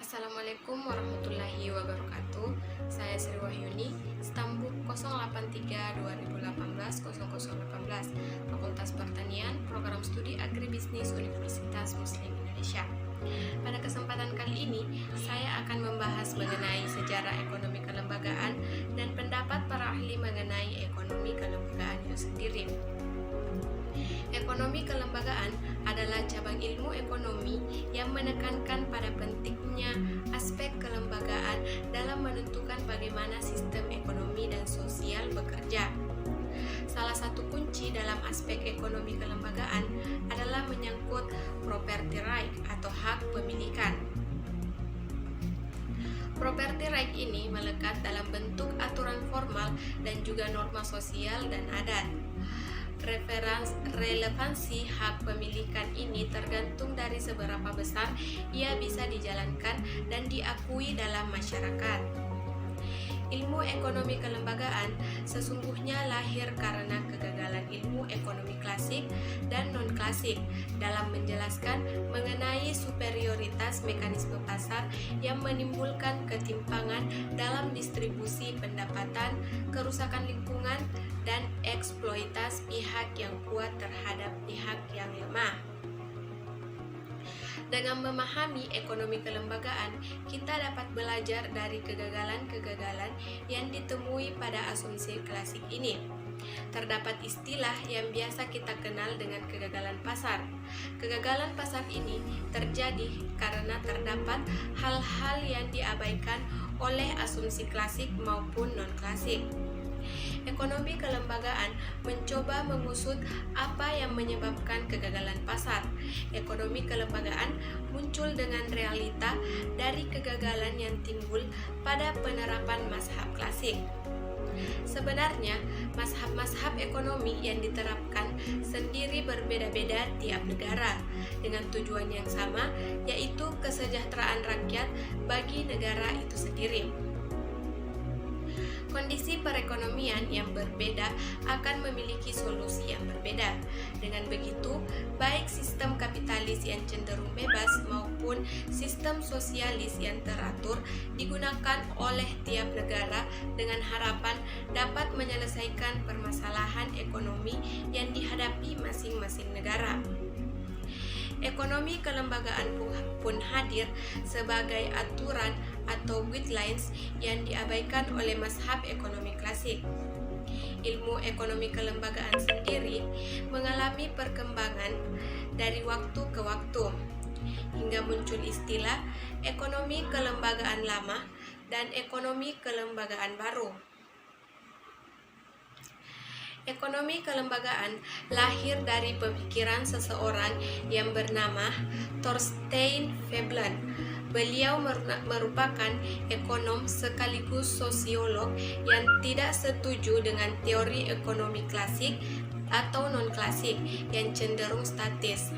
Assalamualaikum warahmatullahi wabarakatuh. Saya Sri Wahyuni, Stambuk 083-2018-0018, Fakultas Pertanian, Program Studi Agribisnis Universitas Muslim Indonesia. Pada kesempatan kali ini, saya akan membahas mengenai sejarah ekonomi kelembagaan dan pendapat para ahli mengenai ekonomi kelembagaan itu sendiri. Ekonomi kelembagaan adalah cabang ilmu ekonomi yang menekankan pada pentingnya aspek kelembagaan dalam menentukan bagaimana sistem ekonomi dan sosial bekerja. Salah satu kunci dalam aspek ekonomi kelembagaan adalah menyangkut property right atau hak pemilikan. Property right ini melekat dalam bentuk aturan formal dan juga norma sosial dan adat. Relevansi hak pemilikan ini tergantung dari seberapa besar ia bisa dijalankan dan diakui dalam masyarakat. Ilmu ekonomi kelembagaan sesungguhnya lahir karena kegagalan ilmu ekonomi klasik dan non-klasik dalam menjelaskan mengenai superioritas mekanisme pasar yang menimbulkan ketimpangan dalam distribusi pendapatan, kerusakan lingkungan, dan eksploitasi pihak yang kuat terhadap pihak yang lemah. Dengan memahami ekonomi kelembagaan, kita dapat belajar dari kegagalan-kegagalan yang ditemui pada asumsi klasik ini. Terdapat istilah yang biasa kita kenal dengan kegagalan pasar. Kegagalan pasar ini terjadi karena terdapat hal-hal yang diabaikan oleh asumsi klasik maupun non-klasik. Ekonomi kelembagaan mencoba mengusut apa yang menyebabkan kegagalan pasar. Ekonomi kelembagaan muncul dengan realita dari kegagalan yang timbul pada penerapan mazhab klasik. Sebenarnya, mazhab-mazhab ekonomi yang diterapkan sendiri berbeda-beda tiap negara dengan tujuan yang sama, yaitu kesejahteraan rakyat bagi negara itu sendiri. Kondisi perekonomian yang berbeda akan memiliki solusi yang berbeda. Dengan begitu, baik sistem kapitalis yang cenderung bebas maupun sistem sosialis yang teratur digunakan oleh tiap negara dengan harapan dapat menyelesaikan permasalahan ekonomi yang dihadapi masing-masing negara. Ekonomi kelembagaan pun hadir sebagai aturan atau guidelines yang diabaikan oleh mazhab ekonomi klasik. Ilmu ekonomi kelembagaan sendiri mengalami perkembangan dari waktu ke waktu, hingga muncul istilah ekonomi kelembagaan lama dan ekonomi kelembagaan baru. Ekonomi kelembagaan lahir dari pemikiran seseorang yang bernama Thorstein Veblen. Beliau merupakan ekonom sekaligus sosiolog yang tidak setuju dengan teori ekonomi klasik atau non-klasik yang cenderung statis.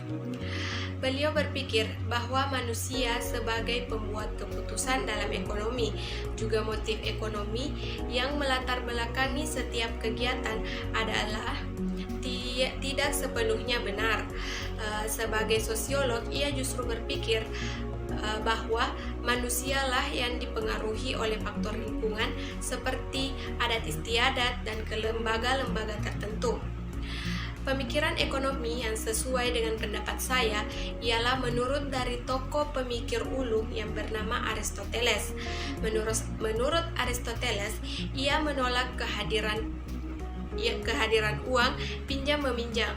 Beliau berpikir bahwa manusia sebagai pembuat keputusan dalam ekonomi, juga motif ekonomi yang melatar belakangi setiap kegiatan adalah tidak sepenuhnya benar. Sebagai sosiolog, ia justru berpikir bahwa manusialah yang dipengaruhi oleh faktor lingkungan seperti adat istiadat dan lembaga-lembaga tertentu. Pemikiran ekonomi yang sesuai dengan pendapat saya ialah menurut dari tokoh pemikir ulung yang bernama Aristoteles. Menurut Aristoteles, ia menolak kehadiran uang pinjam meminjam,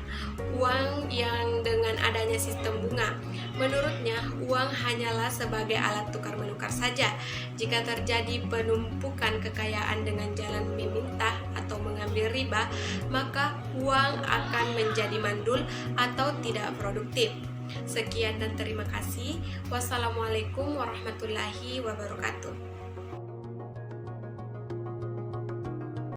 uang yang dengan adanya sistem bunga. Menurutnya, uang hanyalah sebagai alat tukar menukar saja. Jika terjadi penumpukan kekayaan dengan jalan meminta atau mengambil riba, maka uang akan menjadi mandul atau tidak produktif. Sekian dan terima kasih. Wassalamualaikum warahmatullahi wabarakatuh.